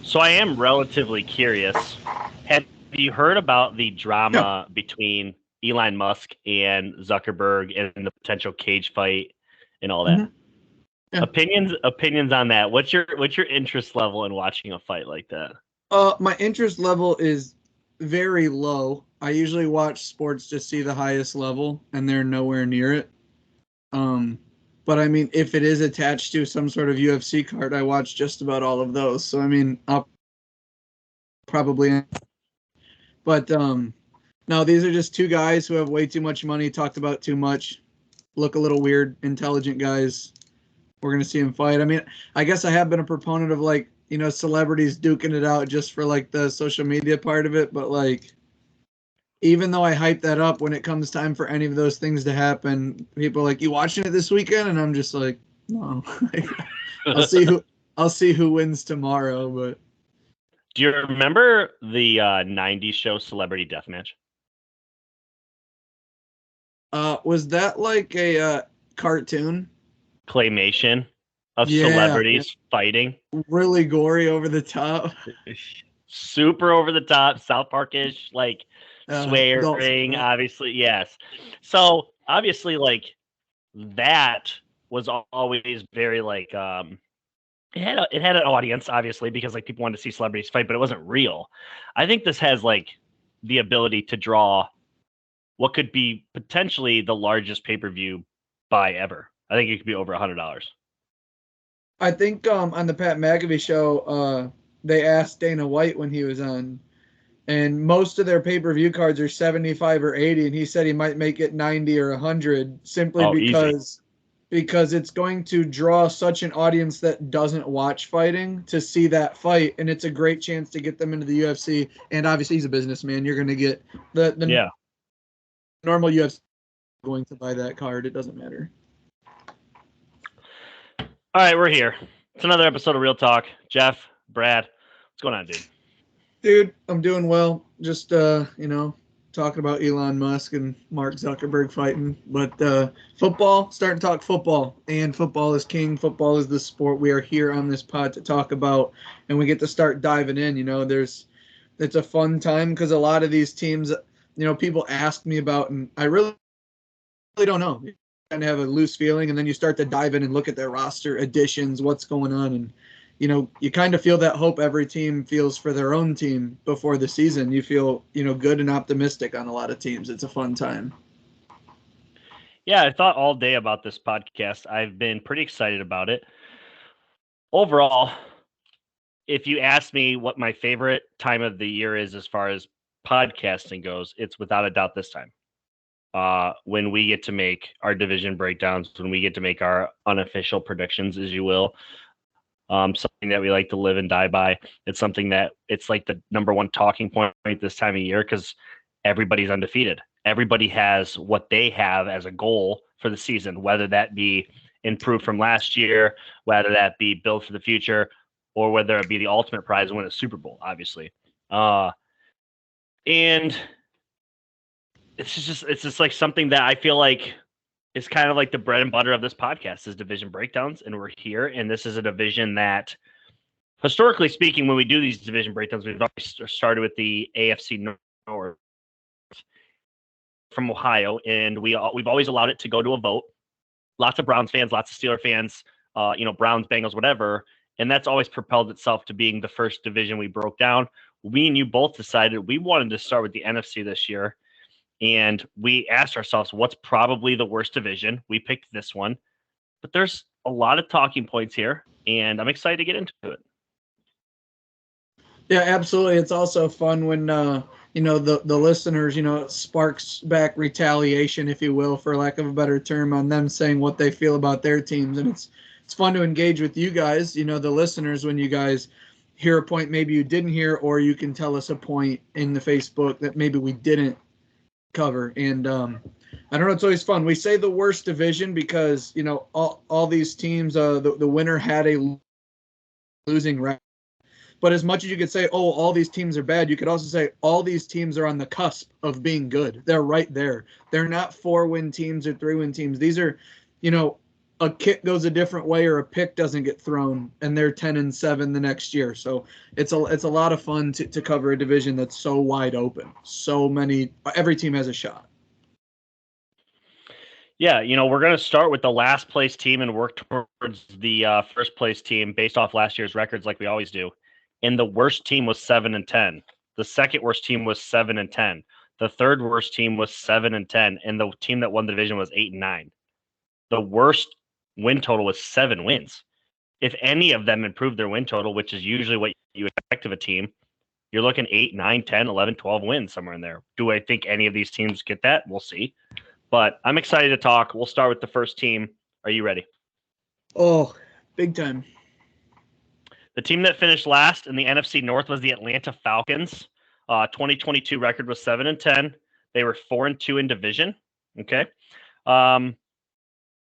So I am relatively curious. Have you heard about the Yeah. drama between Elon Musk and Zuckerberg and the potential cage fight and all that? hmm Yeah. Opinions on that. What's your interest level in watching a fight like that? My interest level is very low. I usually watch sports to see the highest level, and they're nowhere near it. Um, but I mean, if it is attached to some sort of UFC card, I watch just about all of those. So I mean, I'll probably. But no, these are just two guys who have way too much money, talked about too much, look a little weird, intelligent guys. We're gonna see them fight. I mean, I guess I have been a proponent of like celebrities duking it out just for like the social media part of it, but like even though I hype that up, when it comes time for any of those things to happen, people are like, "You watching it this weekend?" And I'm just like, "No." I'll see who I'll see who wins tomorrow. But Do you remember the '90s show Celebrity Deathmatch? was that like a cartoon? Claymation of Yeah, yeah, celebrities fighting. really gory, over the top. Super over the top, South Park-ish, like Adult swearing, Swim. obviously, yes. So obviously, like that was always very like it had an audience, obviously, because like people wanted to see celebrities fight, but it wasn't real. I think this has like the ability to draw what could be potentially the largest pay-per-view buy ever. I think it could be over $100. I think on the Pat McAfee show, they asked Dana White when he was on, and most of their pay per view cards are 75 or 80, and he said he might make it 90 or 100 simply Oh, easy. because it's going to draw such an audience that doesn't watch fighting to see that fight, and it's a great chance to get them into the UFC. And obviously, he's a businessman. You're going to get the Yeah. normal UFC going to buy that card. It doesn't matter. All right, we're here. It's another episode of Real Talk. Jeff, Brad, what's going on, dude? Dude, I'm doing well. Just talking about Elon Musk and Mark Zuckerberg fighting. But football, starting to talk football. And football is king. Football is the sport we are here on this pod to talk about. And we get to start diving in. It's a fun time because a lot of these teams, people ask me about, and I really don't know. You kind of have a loose feeling, and then you start to dive in and look at their roster additions, what's going on, and you kind of feel that hope every team feels for their own team before the season. You feel good and optimistic on a lot of teams. It's a fun time. Yeah, I thought all day about this podcast. I've been pretty excited about it. Overall, if you ask me what my favorite time of the year is as far as podcasting goes, it's without a doubt this time. When we get to make our division breakdowns, when we get to make our unofficial predictions, as you will, something that we like to live and die by. It's something that it's like the number one talking point this time of year because everybody's undefeated. Everybody has what they have as a goal for the season, whether that be improved from last year, whether that be build for the future, or whether it be the ultimate prize and win a Super Bowl, obviously. And it's just like something that I feel like is kind of like the bread and butter of this podcast is division breakdowns, and we're here, and this is a division that historically speaking, when we do these division breakdowns, we've always started with the AFC North from Ohio, and we've always allowed it to go to a vote. Lots of Browns fans, lots of Steeler fans, Browns, Bengals, whatever, and that's always propelled itself to being the first division we broke down. We and you both decided we wanted to start with the NFC this year, and we asked ourselves, what's probably the worst division? We picked this one, but there's a lot of talking points here, and I'm excited to get into it. Yeah, absolutely. It's also fun when the listeners, it sparks back retaliation, if you will, for lack of a better term, on them saying what they feel about their teams, and it's fun to engage with you guys, the listeners, when you guys hear a point maybe you didn't hear, or you can tell us a point in the Facebook that maybe we didn't cover. And I don't know, it's always fun. We say the worst division because all these teams, the winner had a losing record. But as much as you could say, oh, all these teams are bad, you could also say all these teams are on the cusp of being good. They're right there. They're not 4-win teams or 3-win teams. These are, a kick goes a different way or a pick doesn't get thrown, and they're 10-7 the next year. So it's a lot of fun to cover a division that's so wide open. So many, every team has a shot. Yeah, we're going to start with the last place team and work towards the first place team based off last year's records, like we always do. And the worst team was 7-10. The second worst team was 7-10. The third worst team was 7-10, and the team that won the division was 8-9. The worst win total was 7 wins. If any of them improved their win total, which is usually what you expect of a team, you're looking 8, 9, 10, 11, 12 wins, somewhere in there. Do I think any of these teams get that? We'll see. But I'm excited to talk. We'll start with the first team. Are you ready? Oh, big time. The team that finished last in the NFC North was the Atlanta Falcons. 2022 record was 7-10. They were 4-2 in division. Okay.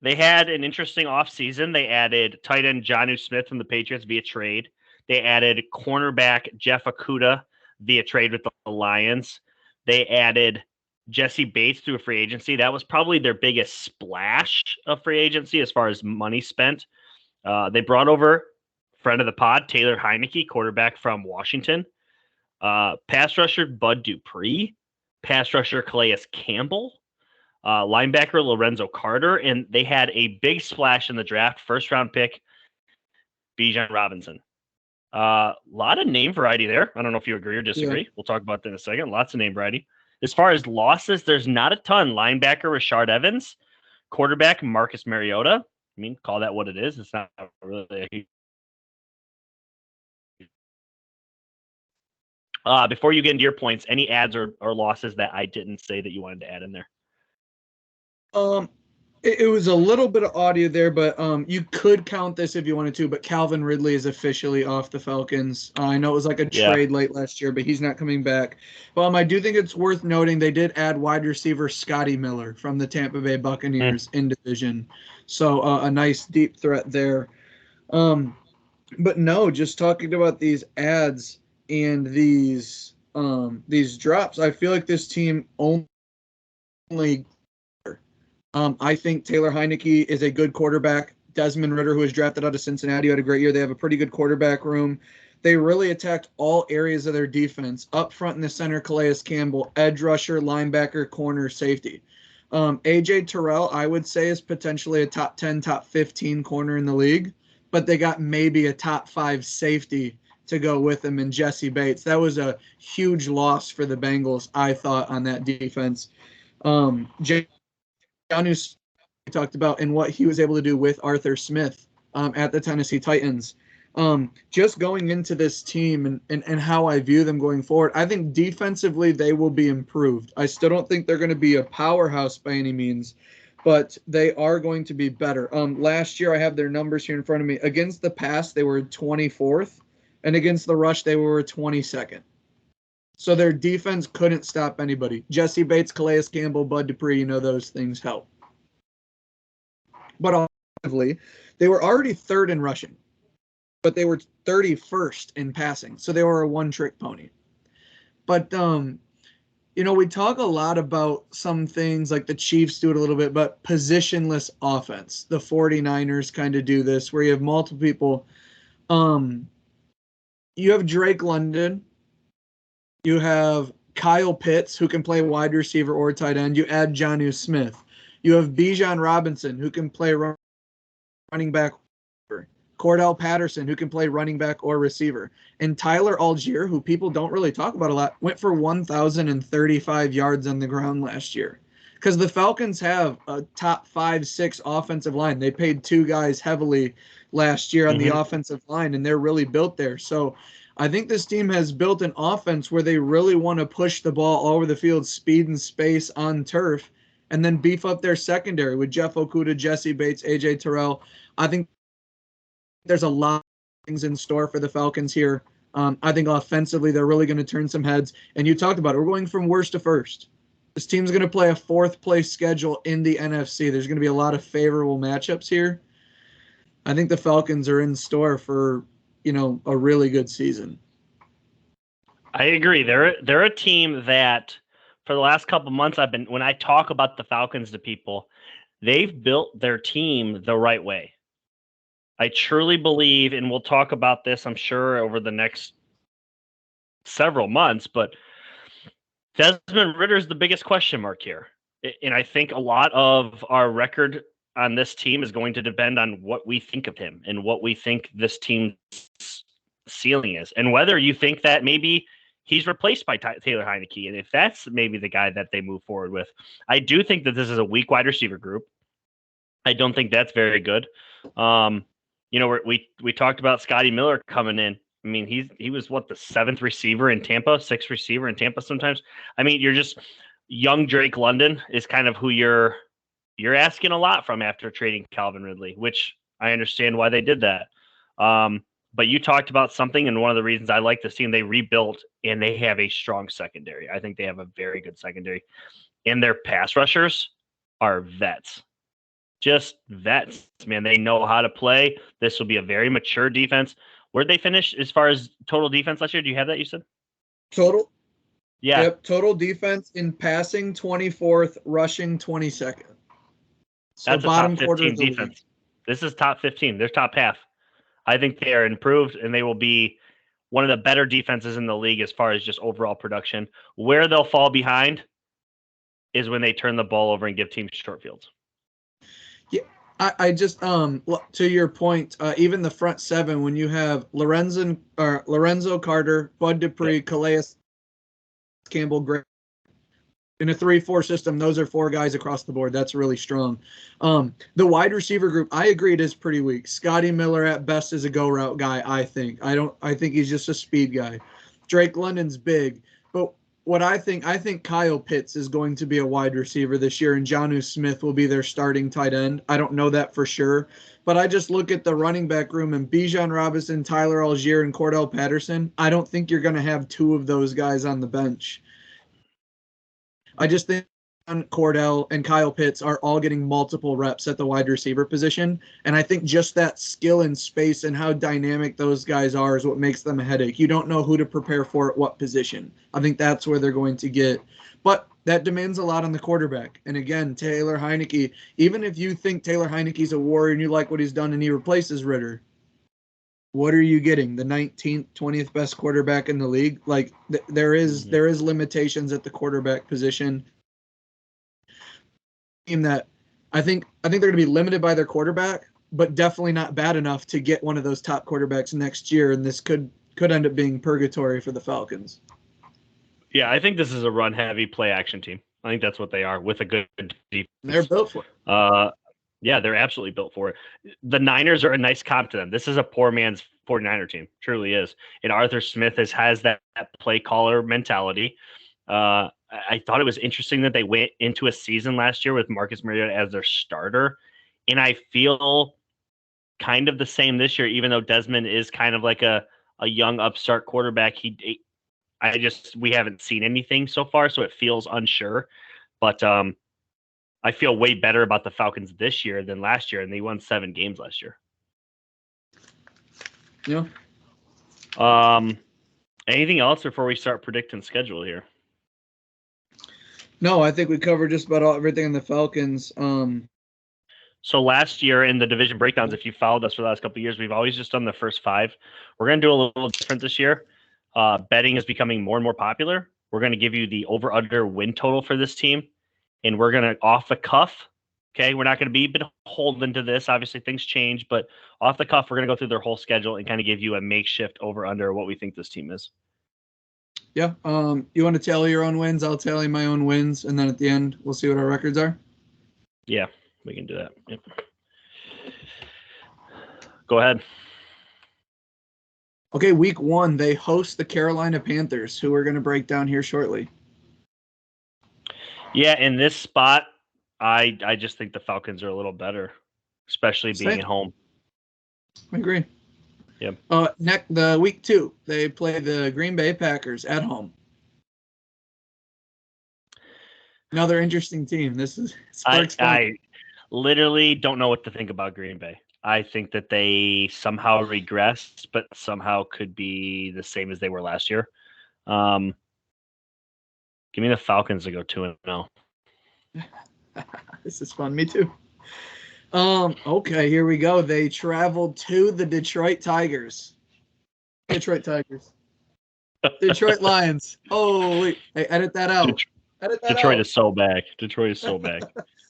They had an interesting offseason. They added tight end Jonnu Smith from the Patriots via trade. They added cornerback Jeff Okudah via trade with the Lions. They added Jesse Bates through a free agency. That was probably their biggest splash of free agency as far as money spent. They brought over friend of the pod, Taylor Heineke, quarterback from Washington. Pass rusher Bud Dupree. Pass rusher Calais Campbell. Linebacker Lorenzo Carter. And they had a big splash in the draft. First round pick, Bijan Robinson. A lot of name variety there. I don't know if you agree or disagree. Yeah. We'll talk about that in a second. Lots of name variety. As far as losses, there's not a ton. Linebacker Rashard Evans, quarterback Marcus Mariota. I mean, call that what it is. It's not really before you get into your points, any adds or losses that I didn't say that you wanted to add in there? It was a little bit of audio there, but you could count this if you wanted to. But Calvin Ridley is officially off the Falcons. I know it was like a trade late last year, but he's not coming back. I do think it's worth noting they did add wide receiver Scotty Miller from the Tampa Bay Buccaneers in division. So a nice deep threat there. But no, just talking about these ads and these drops, I feel like this team only. I think Taylor Heineke is a good quarterback. Desmond Ridder, who was drafted out of Cincinnati, had a great year. They have a pretty good quarterback room. They really attacked all areas of their defense. Up front in the center, Calais Campbell, edge rusher, linebacker, corner, safety. A.J. Terrell, I would say, is potentially a top 10, top 15 corner in the league, but they got maybe a top 5 safety to go with him in Jesse Bates. That was a huge loss for the Bengals, I thought, on that defense. Jonnu talked about and what he was able to do with Arthur Smith at the Tennessee Titans. Just going into this team and how I view them going forward, I think defensively they will be improved. I still don't think they're going to be a powerhouse by any means, but they are going to be better. Last year, I have their numbers here in front of me. Against the pass, they were 24th, and against the rush, they were 22nd. So their defense couldn't stop anybody. Jesse Bates, Calais Campbell, Bud Dupree, those things help. But offensively, they were already third in rushing, but they were 31st in passing. So they were a one-trick pony. But, we talk a lot about some things like the Chiefs do it a little bit, but positionless offense. The 49ers kind of do this where you have multiple people. You have Drake London. You have Kyle Pitts, who can play wide receiver or tight end. You add Jonnu Smith. You have Bijan Robinson, who can play running back. Cordell Patterson, who can play running back or receiver. And Tyler Algier, who people don't really talk about a lot, went for 1,035 yards on the ground last year. Because the Falcons have a top 5-6 offensive line. They paid 2 guys heavily last year on the offensive line, and they're really built there. So I think this team has built an offense where they really want to push the ball all over the field, speed and space on turf, and then beef up their secondary with Jeff Okudah, Jesse Bates, A.J. Terrell. I think there's a lot of things in store for the Falcons here. I think offensively they're really going to turn some heads. And you talked about it. We're going from worst to first. This team's going to play a 4th-place schedule in the NFC. There's going to be a lot of favorable matchups here. I think the Falcons are in store for a really good season. I agree. They're a team that for the last couple months when I talk about the Falcons to people, they've built their team the right way. I truly believe, and we'll talk about this, I'm sure, over the next several months, but Desmond Ritter is the biggest question mark here. And I think a lot of our record on this team is going to depend on what we think of him and what we think this team's ceiling is. And whether you think that maybe he's replaced by Taylor Heineke, and if that's maybe the guy that they move forward with. I do think that this is a weak wide receiver group. I don't think that's very good. We talked about Scotty Miller coming in. I mean, he was what, the sixth receiver in Tampa sometimes. I mean, you're just young Drake London is kind of who you're asking a lot from after trading Calvin Ridley, which I understand why they did that. But you talked about something, and one of the reasons I like this team, they rebuilt and they have a strong secondary. I think they have a very good secondary, and their pass rushers are vets. Just vets, man. They know how to play. This will be a very mature defense. Where'd they finish as far as total defense last year? Do you have that, you said? Total? Yeah. Yep, total defense in passing 24th, rushing 22nd. So that's bottom a top 15 quarter of the defense. league. This is top 15. They're top half. I think they are improved, and they will be one of the better defenses in the league as far as just overall production. Where they'll fall behind is when they turn the ball over and give teams short fields. Yeah, I just to your point, even the front seven, when you have Lorenzo Carter, Bud Dupree, yep, Calais Campbell, Gray, in a 3-4 system, those are 4 guys across the board. That's really strong. The wide receiver group, I agree, it is pretty weak. Scotty Miller at best is a go route guy, I think. I think he's just a speed guy. Drake London's big, but what I think Kyle Pitts is going to be a wide receiver this year, and Jonnu Smith will be their starting tight end. I don't know that for sure, but I just look at the running back room and Bijan Robinson, Tyler Algier, and Cordell Patterson. I don't think you're going to have 2 of those guys on the bench. I just think Cordell and Kyle Pitts are all getting multiple reps at the wide receiver position. And I think just that skill and space and how dynamic those guys are is what makes them a headache. You don't know who to prepare for at what position. I think that's where they're going to get. But that demands a lot on the quarterback. And again, Taylor Heineke, even if you think Taylor Heineke's a warrior and you like what he's done and he replaces Ritter, what are you getting? The 19th, 20th best quarterback in the league? Like there is limitations at the quarterback position. Team that I think they're going to be limited by their quarterback, but definitely not bad enough to get one of those top quarterbacks next year. And this could end up being purgatory for the Falcons. Yeah, I think this is a run-heavy play-action team. I think that's what they are with a good defense. They're built for it. Yeah, they're absolutely built for it. The Niners are a nice comp to them. This is a poor man's 49er team, truly is. And Arthur Smith has that play caller mentality. I thought it was interesting that they went into a season last year with Marcus Mariota as their starter. And I feel kind of the same this year, even though Desmond is kind of like a young upstart quarterback. We haven't seen anything so far, so it feels unsure. But I feel way better about the Falcons this year than last year, and they won 7 games last year. Yeah. Anything else before we start predicting schedule here? No, I think we covered just about everything in the Falcons. So last year in the division breakdowns, if you followed us for the last couple of years, we've always just done the first 5. We're going to do a little different this year. Betting is becoming more and more popular. We're going to give you the over-under win total for this team, and we're going to off the cuff. Okay, we're not going to be beholden to this. Obviously, things change, but off the cuff, we're going to go through their whole schedule and kind of give you a makeshift over-under what we think this team is. Yeah. You want to tally your own wins? I'll tally my own wins, and then at the end, we'll see what our records are. Yeah, we can do that. Yep. Go ahead. Okay, week 1, they host the Carolina Panthers, who we're going to break down here shortly. Yeah, in this spot, I just think the Falcons are a little better, especially being at home. I agree. Yep. The week 2, they play the Green Bay Packers at home. Another interesting team. This is I literally don't know what to think about Green Bay. I think that they somehow regressed, but somehow could be the same as they were last year. Give me the Falcons to go 2-0. This is fun. Me too. Okay, here we go. They traveled to the Detroit Tigers. Detroit Tigers. Detroit Lions. Oh, wait. Hey, edit that out. Det- Edit that Detroit out. is so back. Detroit is so back.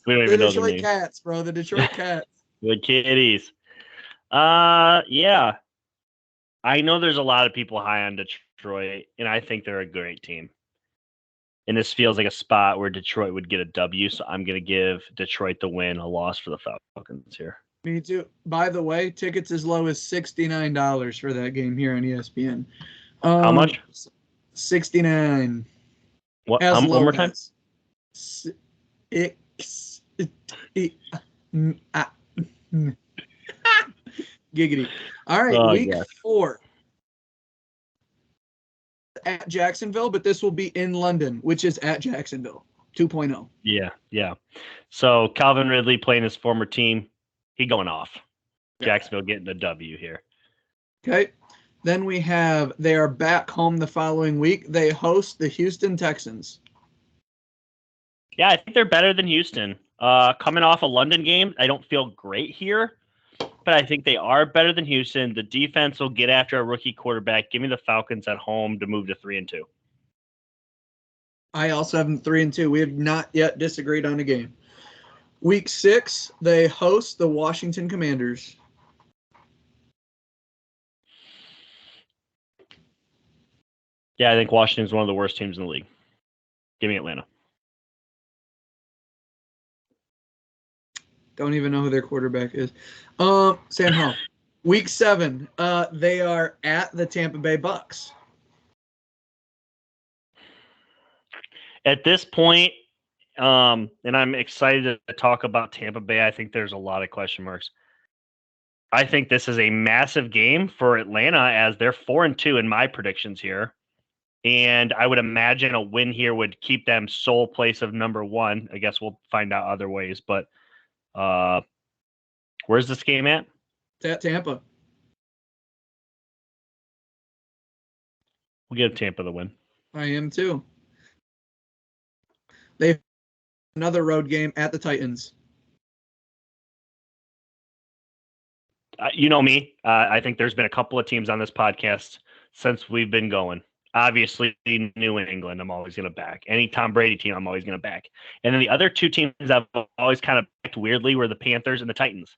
We don't The even know their Detroit name. Cats, bro. The Detroit Cats. The Kitties. Yeah. I know there's a lot of people high on Detroit, and I think they're a great team. And this feels like a spot where Detroit would get a W, so I'm going to give Detroit the win, a loss for the Falcons here. Me too. By the way, tickets as low as $69 for that game here on ESPN. How much? 69. What? As One low more time? as. Giggity. All right, Oh, week yeah. 4 at Jacksonville, but this will be in London, which is at Jacksonville 2.0. Yeah. So Calvin Ridley playing his former team, he going off. Jacksonville getting a W here. Okay. Then they are back home the following week. They host the Houston Texans. Yeah, I think they're better than Houston. Coming off a London game, I don't feel great here, but I think they are better than Houston. The defense will get after a rookie quarterback. Give me the Falcons at home to move to 3-2. I also have them 3-2. We have not yet disagreed on a game. Week 6, they host the Washington Commanders. Yeah, I think Washington's one of the worst teams in the league. Give me Atlanta. Don't even know who their quarterback is. Sam Howell. Week 7, they are at the Tampa Bay Bucks. At this point, and I'm excited to talk about Tampa Bay. I think there's a lot of question marks. I think this is a massive game for Atlanta as they're 4-2 in my predictions here. And I would imagine a win here would keep them sole place of number 1. I guess we'll find out other ways. But where's this game at? It's at Tampa. We'll give Tampa the win. I am too. They have another road game at the Titans. You know me. I think there's been a couple of teams on this podcast since we've been going. Obviously, New England, I'm always going to back. Any Tom Brady team, I'm always going to back. And then the other two teams I've always kind of backed weirdly were the Panthers and the Titans.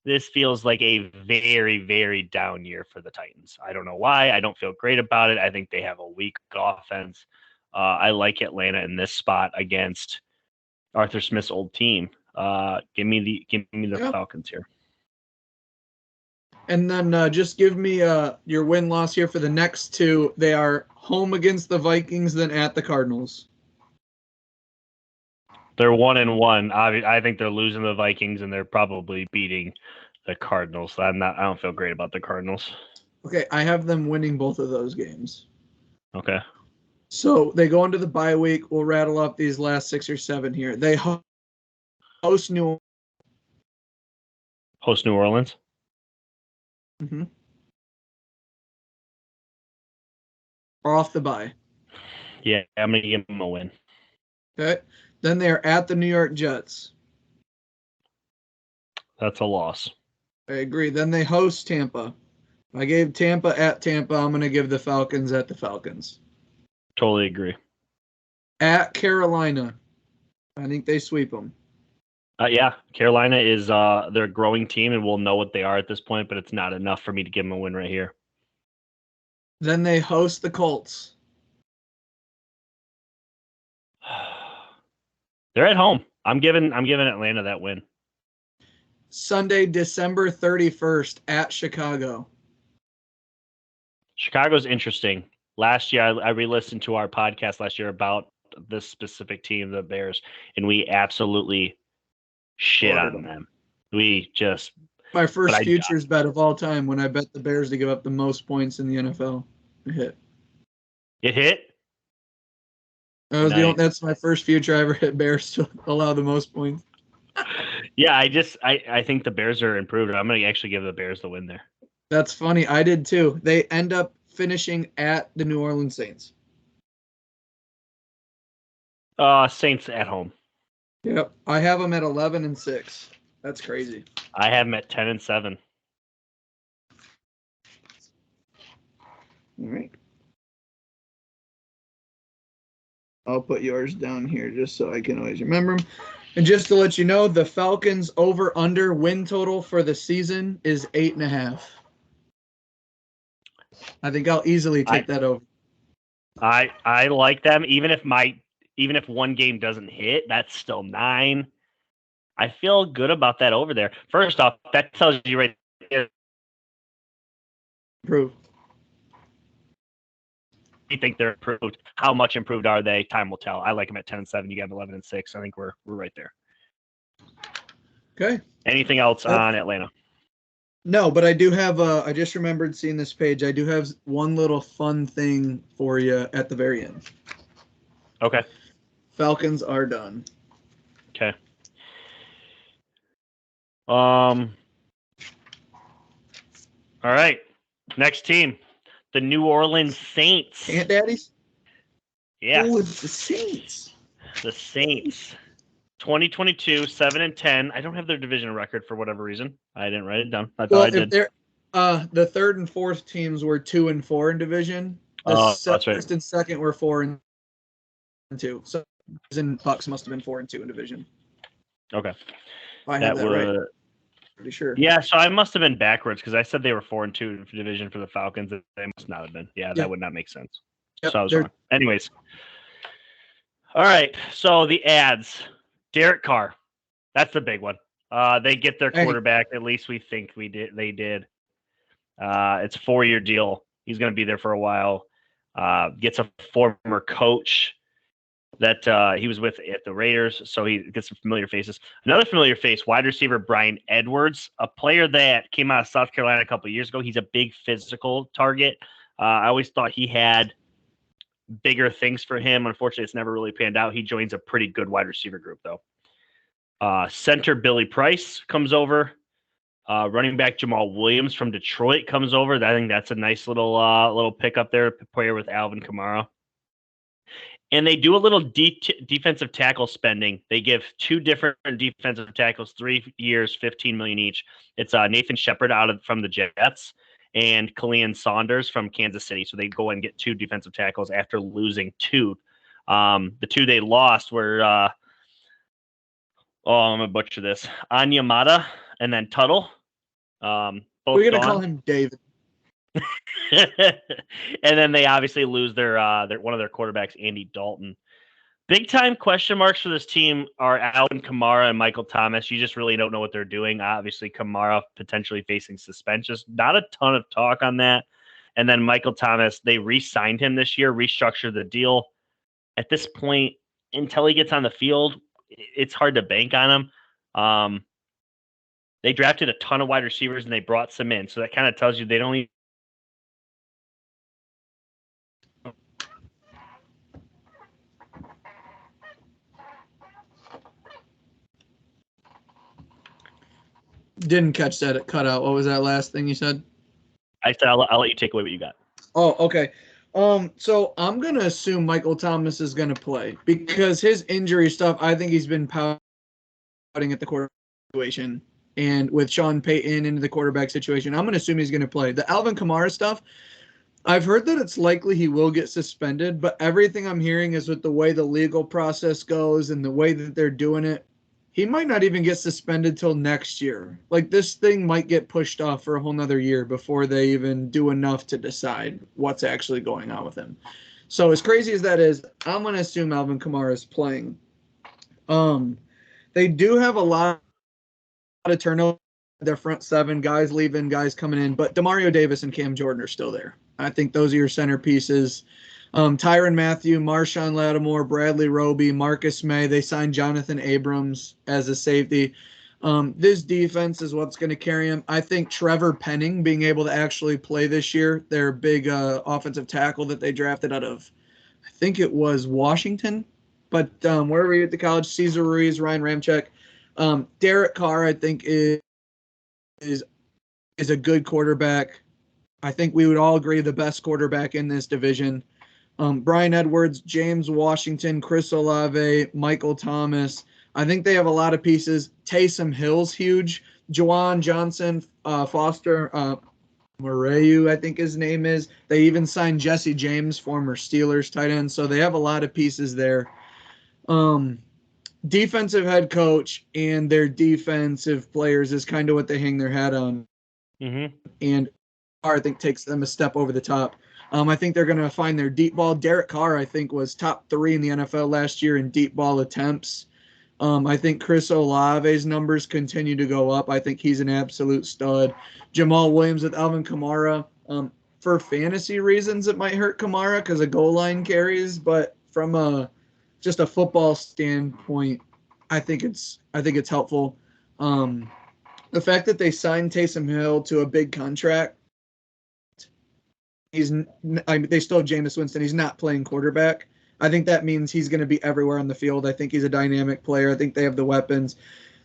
This feels like a very, very down year for the Titans. I don't know why. I don't feel great about it. I think they have a weak offense. I like Atlanta in this spot against Arthur Smith's old team. Give me the Falcons here. And then just give me your win-loss here for the next 2. They are home against the Vikings, then at the Cardinals. They're 1-1. I think they're losing the Vikings, and they're probably beating the Cardinals. I don't feel great about the Cardinals. Okay, I have them winning both of those games. Okay. So they go into the bye week. We'll rattle off these last 6 or 7 here. They host New Orleans. Mm-hmm. Off the bye. Yeah, I'm going to give them a win. Okay. Then they're at the New York Jets. That's a loss. I agree. Then they host Tampa. I gave Tampa at Tampa. I'm going to give the Falcons at the Falcons. Totally agree. At Carolina. I think they sweep them. Yeah, Carolina is they're a growing team, and we'll know what they are at this point, but it's not enough for me to give them a win right here. Then they host the Colts. They're at home. I'm giving Atlanta that win. Sunday, December 31st at Chicago. Chicago's interesting. Last year, I re-listened to our podcast last year about this specific team, the Bears, and we absolutely shit on them. We just my first futures bet of all time when I bet the Bears to give up the most points in the NFL. It hit. It hit? Nice. That's my first future I ever hit Bears to allow the most points. Yeah, I think the Bears are improved. I'm going to actually give the Bears the win there. That's funny. I did too. They end up finishing at the New Orleans Saints. Saints at home. Yep. I have them at 11-6. That's crazy. I have them at 10-7. All right. I'll put yours down here just so I can always remember them. And just to let you know, the Falcons over/under win total for the season is 8.5. I think I'll easily take that over. I like them. Even if one game doesn't hit, that's still 9. I feel good about that over there. First off, that tells you right there. Improved. You think they're improved? How much improved are they? Time will tell. I like them at 10-7. You got 11-6. I think we're right there. Okay. Anything else on Atlanta? No, but I do have. I just remembered seeing this page. I do have one little fun thing for you at the very end. Okay. Falcons are done. Okay. All right. Next team, the New Orleans Saints. Aunt Daddies? Yeah. Oh, it's the Saints. The Saints. 2022, 7-10. I don't have their division record for whatever reason. I didn't write it down. I thought I did. The third and fourth teams were 2-4 in division. The first and second were 4-2. So Bucks must have been 4-2 in division. Okay. I have that right. Pretty sure. Yeah, so I must have been backwards because I said they were 4-2 in division for the Falcons. They must not have been. Yeah, that would not make sense. Yep, so I was wrong. Anyways. All right. So the ads. Derek Carr. That's the big one. They get their quarterback. At least we think they did. It's a 4-year deal. He's going to be there for a while. Gets a former coach that he was with at the Raiders, so he gets some familiar faces. Another familiar face, wide receiver Bryan Edwards, a player that came out of South Carolina a couple of years ago. He's a big physical target. I always thought he had bigger things for him. Unfortunately, it's never really panned out. He joins a pretty good wide receiver group, though. Center Billy Price comes over. Running back Jamal Williams from Detroit comes over. I think that's a nice little pickup there, player with Alvin Kamara. And they do a little defensive tackle spending. They give 2 different defensive tackles, 3 years, $15 million each. It's Nathan Shepard from the Jets and Kalian Saunders from Kansas City. So they go and get 2 defensive tackles after losing 2. The 2 they lost were, I'm going to butcher this, Anyamata and then Tuttle. Both we're going to call him David. And then they obviously lose their one of their quarterbacks, Andy Dalton. Big time question marks for this team are Alvin Kamara and Michael Thomas. You just really don't know what they're doing. Obviously, Kamara potentially facing suspensions. Not a ton of talk on that. And then Michael Thomas, they re-signed him this year, restructured the deal. At this point, until he gets on the field, it's hard to bank on him. They drafted a ton of wide receivers and they brought some in. So that kind of tells you they don't even. Didn't catch that. It cut out. What was that last thing you said? I said I'll let you take away what you got. Oh, okay. So I'm gonna assume Michael Thomas is gonna play because his injury stuff. I think he's been pouting at the quarterback situation, and with Sean Payton into the quarterback situation, I'm gonna assume he's gonna play. The Alvin Kamara stuff, I've heard that it's likely he will get suspended, but everything I'm hearing is with the way the legal process goes and the way that they're doing it, he might not even get suspended till next year. Like, this thing might get pushed off for a whole nother year before they even do enough to decide what's actually going on with him. So as crazy as that is, I'm going to assume Alvin Kamara is playing. They do have a lot of turnover. Their front 7, guys leaving, guys coming in, but Demario Davis and Cam Jordan are still there. I think those are your centerpieces. Tyrann Mathieu, Marshawn Lattimore, Bradley Roby, Marcus May. They signed Jonathan Abrams as a safety. This defense is what's going to carry him. I think Trevor Penning being able to actually play this year, their big offensive tackle that they drafted out of, I think it was Washington, but wherever you at the college, Cesar Ruiz, Ryan Ramczyk. Derek Carr, I think, is a good quarterback. I think we would all agree the best quarterback in this division. Bryan Edwards, James Washington, Chris Olave, Michael Thomas. I think they have a lot of pieces. Taysom Hill's huge. Juwan Johnson, Foster, Moreau, I think his name is. They even signed Jesse James, former Steelers tight end. So they have a lot of pieces there. Defensive head coach and their defensive players is kind of what they hang their hat on. Mm-hmm. And I think takes them a step over the top. I think they're going to find their deep ball. Derek Carr, I think, was top 3 in the NFL last year in deep ball attempts. I think Chris Olave's numbers continue to go up. I think he's an absolute stud. Jamal Williams with Alvin Kamara. For fantasy reasons, it might hurt Kamara because of goal line carries, but from just a football standpoint, I think it's helpful. The fact that they signed Taysom Hill to a big contract, they still have Jameis Winston. He's not playing quarterback. I think that means he's going to be everywhere on the field. I think he's a dynamic player. I think they have the weapons.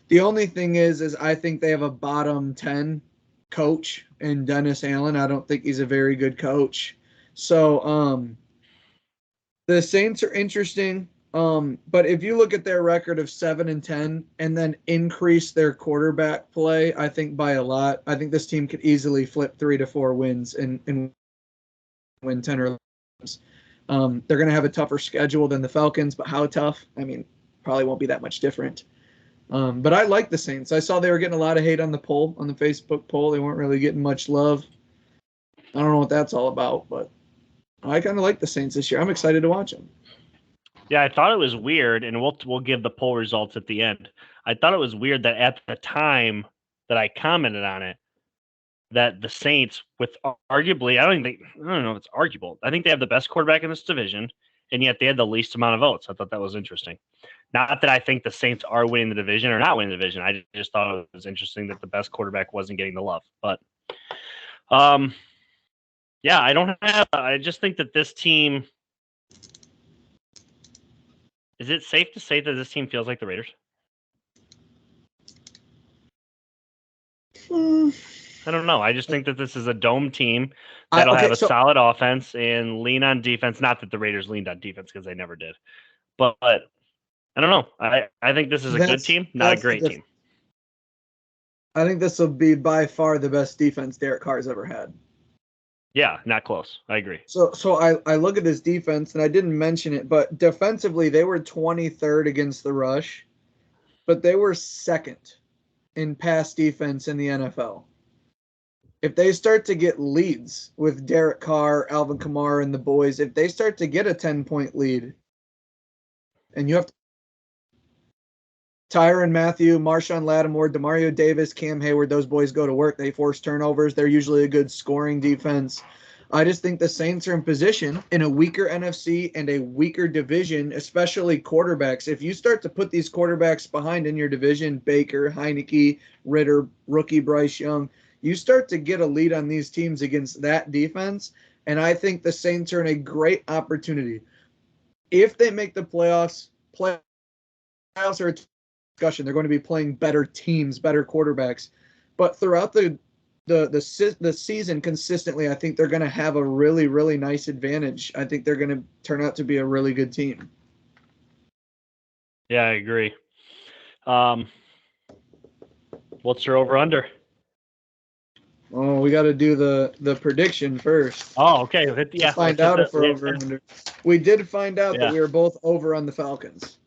The only thing is I think they have a bottom 10 coach in Dennis Allen. I don't think he's a very good coach. So the Saints are interesting. But if you look at their record of 7-10 and then increase their quarterback play, I think by a lot. I think this team could easily flip 3 to 4 wins and win 10 or 11. They're going to have a tougher schedule than the Falcons, but how tough? I mean, probably won't be that much different. But I like the Saints. I saw they were getting a lot of hate on the Facebook poll. They weren't really getting much love. I don't know what that's all about, but I kind of like the Saints this year. I'm excited to watch them. Yeah, I thought it was weird, and we'll give the poll results at the end. I thought it was weird that at the time that I commented on it, that the Saints, with arguably, I don't know if it's arguable. I think they have the best quarterback in this division, and yet they had the least amount of votes. I thought that was interesting. Not that I think the Saints are winning the division or not winning the division. I just thought it was interesting that the best quarterback wasn't getting the love. But, yeah, I just think that this team. Is it safe to say that this team feels like the Raiders? I don't know. I just think that this is a dome team that'll have a solid offense and lean on defense. Not that the Raiders leaned on defense because they never did. But I don't know. I think this is a good team, not a great team. I think this will be by far the best defense Derek Carr's ever had. Yeah, not close. I agree. So I look at this defense, and I didn't mention it, but defensively, they were 23rd against the rush, but they were second in pass defense in the NFL. If they start to get leads with Derek Carr, Alvin Kamara, and the boys, if they start to get a 10-point lead, and you have Tyrann Mathieu, Marshawn Lattimore, Demario Davis, Cam Hayward, those boys go to work. They force turnovers. They're usually a good scoring defense. I just think the Saints are in position in a weaker NFC and a weaker division, especially quarterbacks. If you start to put these quarterbacks behind in your division, Baker, Heineke, Ritter, rookie Bryce Young, you start to get a lead on these teams against that defense, and I think the Saints are in a great opportunity. If they make the playoffs are a discussion. They're going to be playing better teams, better quarterbacks. But throughout the season consistently, I think they're going to have a really, really nice advantage. I think they're going to turn out to be a really good team. Yeah, I agree. What's your over-under? Oh, we got to do the prediction first. Oh, okay. Yeah. Find out if we're over under. We did find out that we were both over on the Falcons.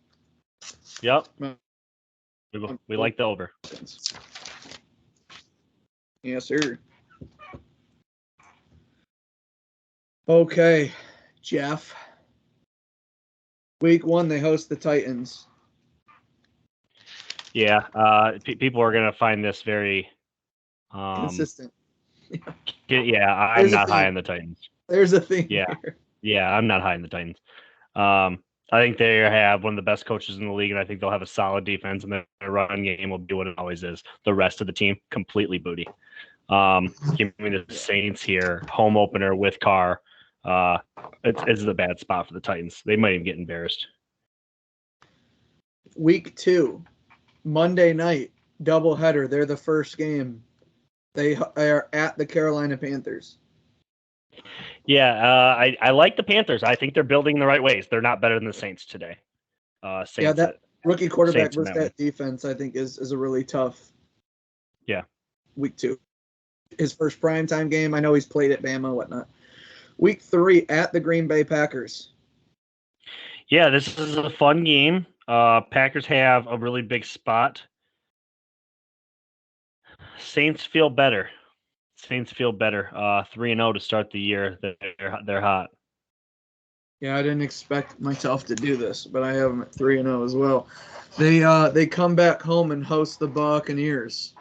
Yep. We like the over. Yes, sir. Okay, Jeff. Week 1, they host the Titans. Yeah, people are going to find this very consistent. Yeah, I'm not high on the Titans. There's a thing. Yeah, I'm not high on the Titans. I think they have one of the best coaches in the league, and I think they'll have a solid defense, and their run game will be what it always is. The rest of the team, completely booty. Give me the Saints here, home opener with Carr. It's a bad spot for the Titans. They might even get embarrassed. Week 2, Monday night, doubleheader. They're the first game. They are at the Carolina Panthers. Yeah, I like the Panthers. I think they're building in the right ways. They're not better than the Saints today. Saints Rookie quarterback Saints in versus that one. that defense, I think, is a really tough Yeah. week 2. His first primetime game. I know he's played at Bama, whatnot. Week 3 at the Green Bay Packers. Yeah, this is a fun game. Packers have a really big spot. Saints feel better. 3-0 to start the year. They're hot. Yeah, I didn't expect myself to do this, but I have them at 3-0 as well. They come back home and host the Buccaneers.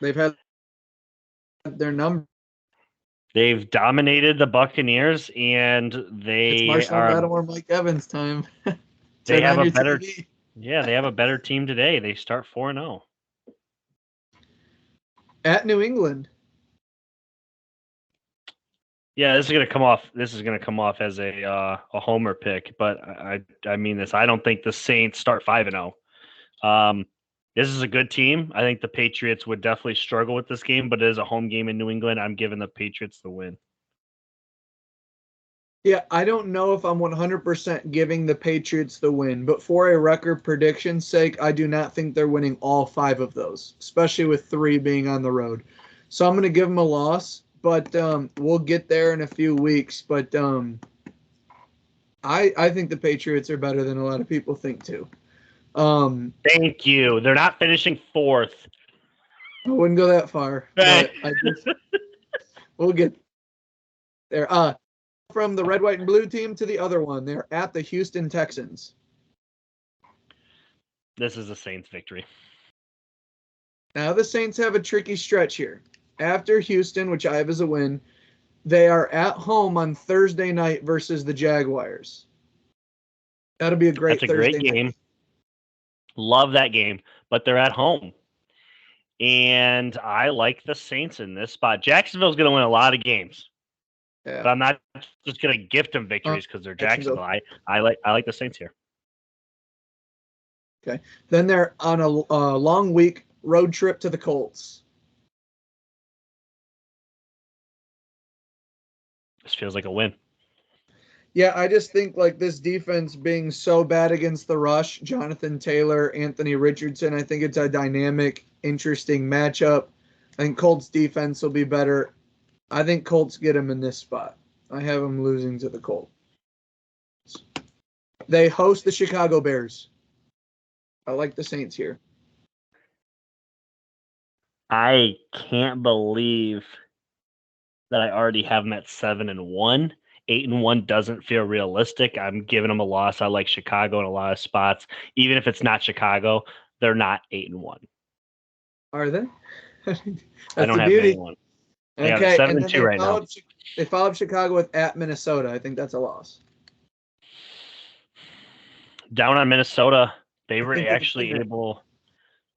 They've had their number. They've dominated the Buccaneers, and It's they Marshall are. Lattimore, Mike Evans time. They Turn have on a your better. TV. Yeah, they have a better team today. They start 4-0. At New England. Yeah, this is gonna come off. This is gonna come off as a homer pick, but I mean this. I don't think the Saints start 5-0. This is a good team. I think the Patriots would definitely struggle with this game, but it is a home game in New England. I'm giving the Patriots the win. Yeah, I don't know if I'm 100% giving the Patriots the win, but for a record prediction's sake, I do not think they're winning all 5 of those, especially with 3 being on the road. So I'm going to give them a loss, but we'll get there in a few weeks. But I think the Patriots are better than a lot of people think too. Thank you. They're not finishing 4th. I wouldn't go that far, but we'll get there. From the red, white, and blue team to the other one, they're at the Houston Texans. This is a Saints victory. Now the Saints have a tricky stretch here. After Houston, which I have as a win, they are at home on Thursday night versus the Jaguars. That'll be a great That's a Thursday great game. night. Love that game, but they're at home. And I like the Saints in this spot. Jacksonville's going to win a lot of games. Yeah. But I'm not just going to gift them victories because they're Jacksonville. I like the Saints here. Okay. Then they're on a long week road trip to the Colts. This feels like a win. Yeah, I just think like this defense being so bad against the rush, Jonathan Taylor, Anthony Richardson, I think it's a dynamic, interesting matchup. I think Colts defense will be better. I think Colts get them in this spot. I have them losing to the Colts. They host the Chicago Bears. I like the Saints here. I can't believe that I already have them at 7-1. 8-1 doesn't feel realistic. I'm giving them a loss. I like Chicago in a lot of spots. Even if it's not Chicago, they're not 8-1. Are they? I don't have 8-1. Okay, 7-2 right now. They followed Chicago with at Minnesota. I think that's a loss. Down on Minnesota, they were actually able.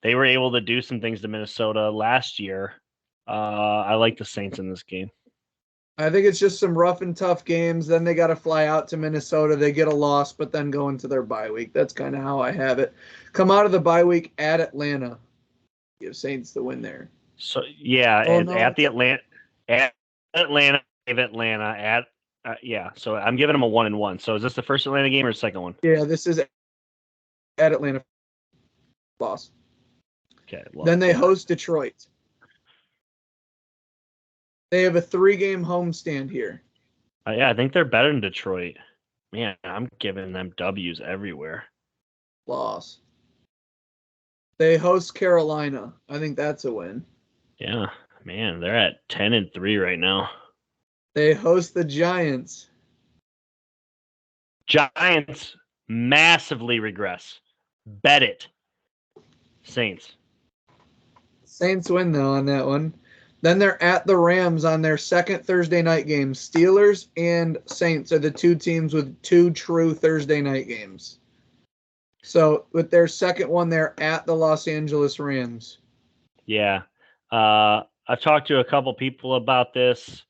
They were able to do some things to Minnesota last year. I like the Saints in this game. I think it's just some rough and tough games. Then they got to fly out to Minnesota. They get a loss, but then go into their bye week. That's kind of how I have it. Come out of the bye week at Atlanta. Give Saints the win there. So yeah, at Atlanta, yeah. So I'm giving them a 1-1. So is this the first Atlanta game or the second one? Yeah, this is at Atlanta. Loss. Okay. Then they host Detroit. They have a 3-game homestand here. Yeah, I think they're better than Detroit. Man, I'm giving them W's everywhere. Loss. They host Carolina. I think that's a win. Yeah, man, they're at 10-3 right now. They host the Giants. Giants massively regress. Bet it. Saints. Saints win, though, on that one. Then they're at the Rams on their second Thursday night game. Steelers and Saints are the 2 teams with 2 true Thursday night games. So with their second one, they're at the Los Angeles Rams. Yeah. I've talked to a couple people about this.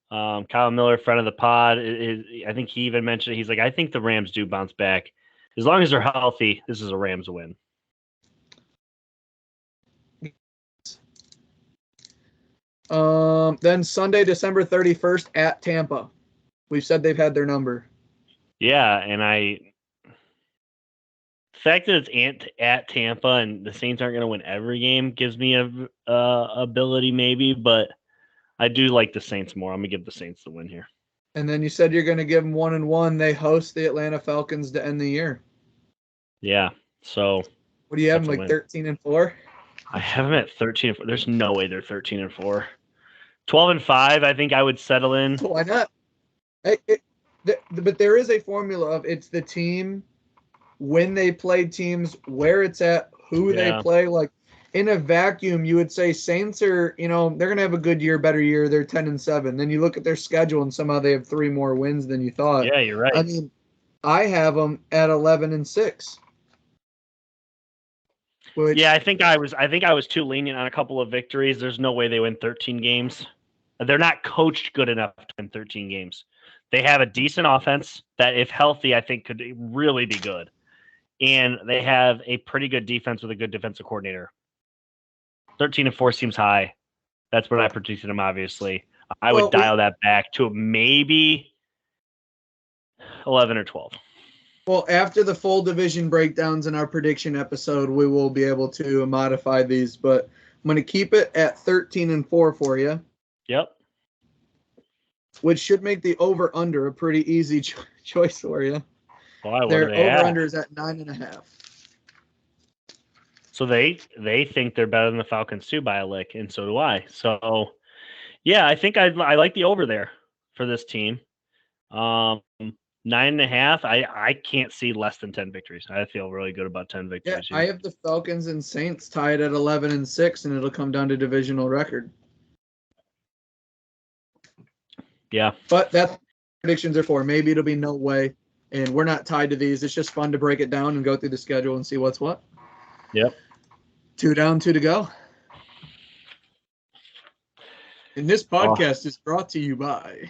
Kyle Miller, friend of the pod, I think he even mentioned it. He's like, I think the Rams do bounce back. As long as they're healthy, this is a Rams win. Then Sunday, December 31st at Tampa. We've said they've had their number. Yeah, and I fact that it's at Tampa and the Saints aren't going to win every game gives me a ability maybe, but I do like the Saints more. I'm going to give the Saints the win here. And then you said you're going to give them 1-1. They host the Atlanta Falcons to end the year. Yeah. So what do you have them, like 13-4? I have them at 13-4. There's no way they're 13-4. 12-5, I think I would settle in. So why not? But there is a formula of it's the team, when they play teams, where it's at, who they play. Like in a vacuum, you would say Saints are, they're going to have a good year, better year. They're 10-7. Then you look at their schedule and somehow they have 3 more wins than you thought. Yeah, you're right. I mean, I have them at 11-6. I think I was too lenient on a couple of victories. There's no way they win 13 games. They're not coached good enough to win 13 games. They have a decent offense that, if healthy, I think could really be good. And they have a pretty good defense with a good defensive coordinator. 13-4 seems high. That's what I predicted them, obviously. I would dial that back to maybe 11 or 12. Well, after the full division breakdowns in our prediction episode, we will be able to modify these. But I'm going to keep it at 13-4 for you. Yep. Which should make the over-under a pretty easy choice for you. Why? Their over-under is at 9.5. So they think they're better than the Falcons too by a lick, and so do I. So, yeah, I think I like the over there for this team. 9.5. I can't see less than 10 victories. I feel really good about 10 victories. Yeah, I have the Falcons and Saints tied at 11-6, and it'll come down to divisional record. Yeah. But that's what predictions are for. Maybe it'll be no way, and we're not tied to these. It's just fun to break it down and go through the schedule and see what's what. Yep. 2 down, 2 to go. And this podcast is brought to you by